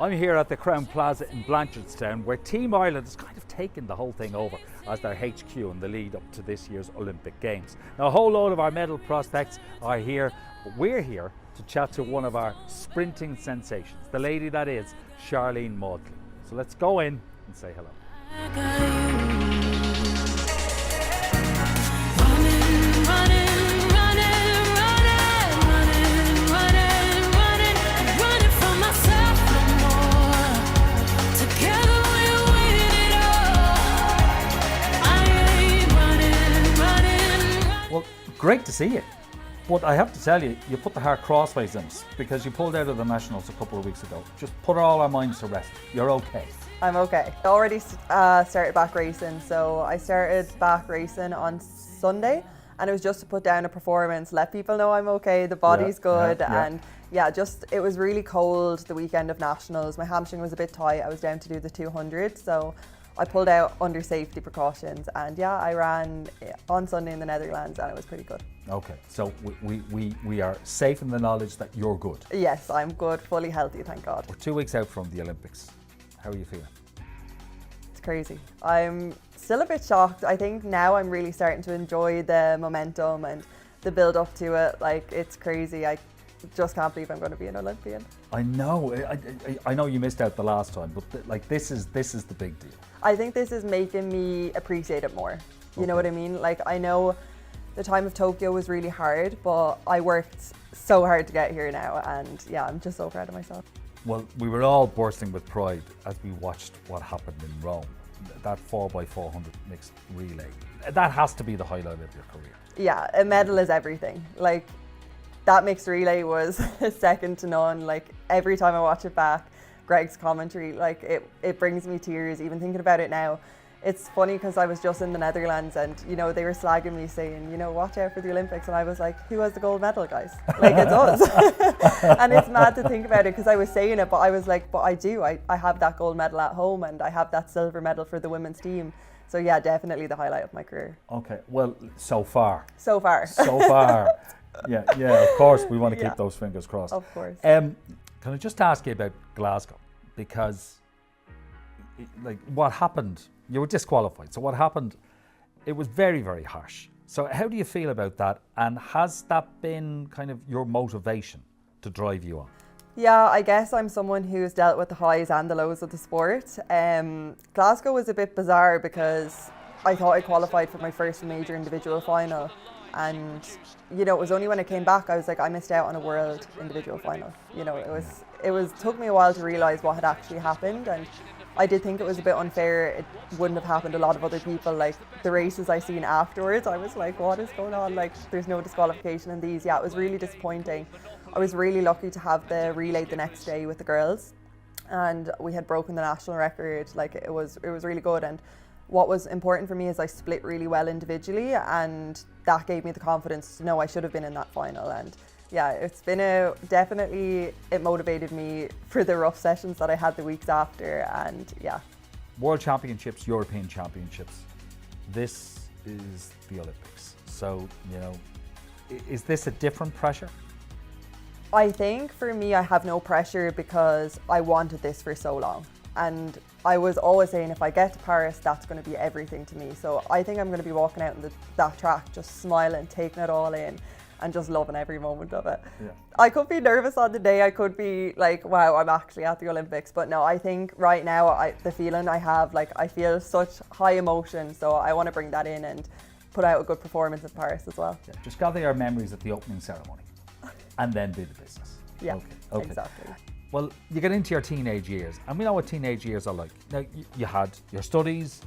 I'm here at the Crown Plaza in Blanchardstown, where Team Ireland has kind of taken the whole thing over as their HQ in the lead up to this year's Olympic Games. Now, a whole load of our medal prospects are here, but we're here to chat to one of our sprinting sensations, the lady that is Sharlene Mawdsley. So let's go in and say hello. Well, great to see you. But I have to tell you, you put the heart crossways in us because you pulled out of the Nationals a couple of weeks ago. Just put all our minds to rest. You're okay. I'm okay. I already started back racing. So I started back racing on Sunday, and it was just to put down a performance, let people know I'm okay, the body's good. And it was really cold the weekend of Nationals. My hamstring was a bit tight. I was down to do the 200. So I pulled out under safety precautions, and I ran on Sunday in the Netherlands, and it was pretty good. Okay, so we are safe in the knowledge that you're good. Yes, I'm good, fully healthy, thank God. We're 2 weeks out from the Olympics. How are you feeling? It's crazy. I'm still a bit shocked. I think now I'm really starting to enjoy the momentum and the build up to it. Like, it's crazy. I just can't believe I'm going to be an Olympian. I know. I know you missed out the last time, but this is the big deal. I think this is making me appreciate it more. You know what I mean? Like, I know the time of Tokyo was really hard, but I worked so hard to get here now, and I'm just so proud of myself. Well, we were all bursting with pride as we watched what happened in Rome. That 4x400 mixed relay. That has to be the highlight of your career. Yeah, a medal is everything. Like, that mixed relay was second to none. Like, every time I watch it back, Greg's commentary, like, it brings me tears even thinking about it now. It's funny because I was just in the Netherlands, and they were slagging me saying, watch out for the Olympics, and I was like, who has the gold medal, guys? Like, it's us. And it's mad to think about it because I was saying it, but I was like, but I do. I have that gold medal at home, and I have that silver medal for the women's team. So yeah, definitely the highlight of my career. Okay, well, so far. Yeah, of course, we want to keep those fingers crossed. Of course. Can I just ask you about Glasgow? Because, what happened? You were disqualified. So what happened? It was very, very harsh. So how do you feel about that? And has that been kind of your motivation to drive you on? Yeah, I guess I'm someone who's dealt with the highs and the lows of the sport. Glasgow was a bit bizarre because I thought I qualified for my first major individual final. And, it was only when I came back, I was like, I missed out on a world individual final. It took me a while to realise what had actually happened. And I did think it was a bit unfair. It wouldn't have happened to a lot of other people. Like, the races I seen afterwards, I was like, what is going on? Like, there's no disqualification in these. Yeah, it was really disappointing. I was really lucky to have the relay the next day with the girls, and we had broken the national record. Like, it was really good. And what was important for me is I split really well individually, and that gave me the confidence to know I should have been in that final. And yeah, it's been definitely, it motivated me for the rough sessions that I had the weeks after, and yeah. World Championships, European Championships, this is the Olympics. So, is this a different pressure? I think for me, I have no pressure because I wanted this for so long. And I was always saying, if I get to Paris, that's going to be everything to me. So I think I'm going to be walking out on that track, just smiling, taking it all in, and just loving every moment of it. Yeah. I could be nervous on the day. I could be like, wow, I'm actually at the Olympics. But no, I think right now, the feeling I have, like, I feel such high emotion. So I want to bring that in and put out a good performance in Paris as well. Yeah, just gather your memories at the opening ceremony and then do the business. Yeah, okay. Exactly. Well, you get into your teenage years, and we know what teenage years are like. Now, you had your studies,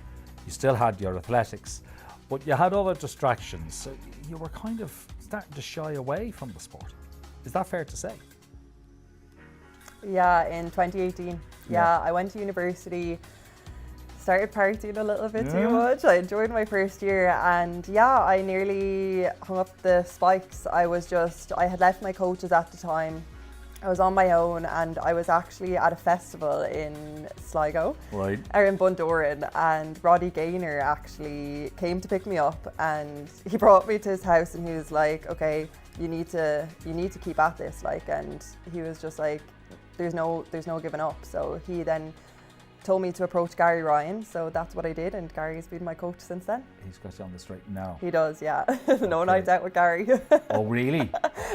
you still had your athletics, but you had other distractions. So you were kind of starting to shy away from the sport. Is that fair to say? Yeah, in 2018. Yeah, I went to university, started partying a little bit too much. I enjoyed my first year, and I nearly hung up the spikes. I had left my coaches at the time. I was on my own, and I was actually at a festival in Sligo, or in Bundoran, and Roddy Gaynor actually came to pick me up, and he brought me to his house, and he was like, okay, you need to keep at this, like, and he was just like, there's no giving up. So he then told me to approach Gary Ryan, so that's what I did, and Gary's been my coach since then. He's got you on the straight now. He does, yeah. No nights out with Gary. Oh, really?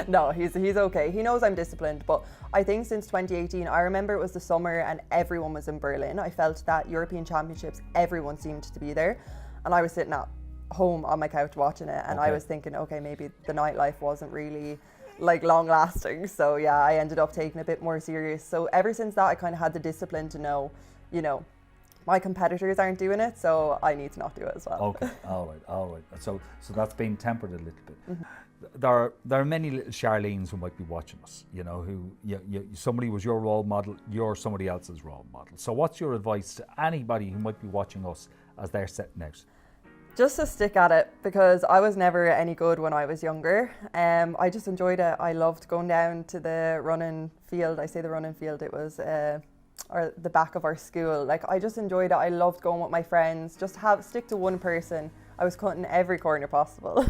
No, he's okay. He knows I'm disciplined, but I think since 2018, I remember it was the summer and everyone was in Berlin. I felt that European Championships, everyone seemed to be there, and I was sitting at home on my couch watching it, and I was thinking, okay, maybe the nightlife wasn't really like long lasting. So yeah, I ended up taking it a bit more serious. So ever since that, I kind of had the discipline to know, you know, my competitors aren't doing it, so I need to not do it as well. Okay, all right. So that's been tempered a little bit. There are many little Charlenes who might be watching us, you know, who somebody was your role model, you're somebody else's role model. So what's your advice to anybody who might be watching us as they're setting out? Just to stick at it, because I was never any good when I was younger. I just enjoyed it. I loved going down to the running field. I say the running field, it was or the back of our school. Like, I just enjoyed it. I loved going with my friends. Just stick to one person. I was cutting every corner possible.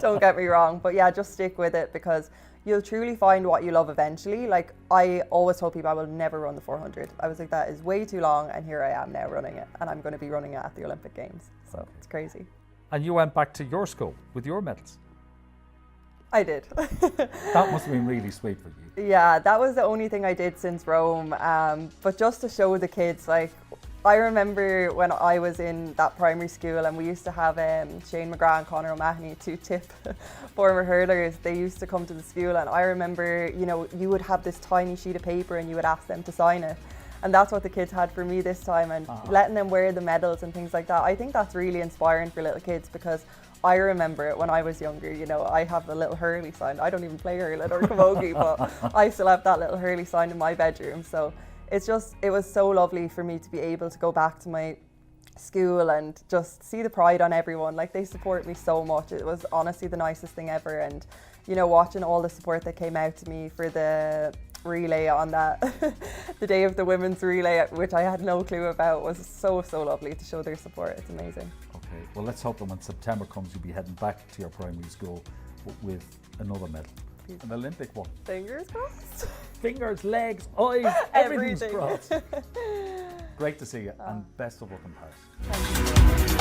Don't get me wrong, but yeah, just stick with it, because you'll truly find what you love eventually. Like, I always told people I will never run the 400. I was like, that is way too long, and here I am now running it, and I'm going to be running it at the Olympic Games. So it's crazy. And you went back to your school with your medals. I did. That must have been really sweet for you. Yeah, that was the only thing I did since Rome. But just to show the kids, like, I remember when I was in that primary school, and we used to have Shane McGrath and Conor O'Mahony, two tip former hurlers. They used to come to the school, and I remember, you know, you would have this tiny sheet of paper and you would ask them to sign it. And that's what the kids had for me this time, and letting them wear the medals and things like that. I think that's really inspiring for little kids, because I remember it when I was younger. You know, I have the little Hurley sign. I don't even play hurling or camogie, but I still have that little Hurley sign in my bedroom. So it was so lovely for me to be able to go back to my school and just see the pride on everyone. Like, they support me so much. It was honestly the nicest thing ever. And, you know, watching all the support that came out to me for the relay on that the day of the women's relay, which I had no clue about, was so lovely to show their support. It's amazing. Okay, well, let's hope that when September comes, you'll be heading back to your primary school with another medal, an Olympic one. Fingers crossed. Fingers, legs, eyes, everything's Everything. crossed. Great to see you, and best of luck in Paris. Thank you.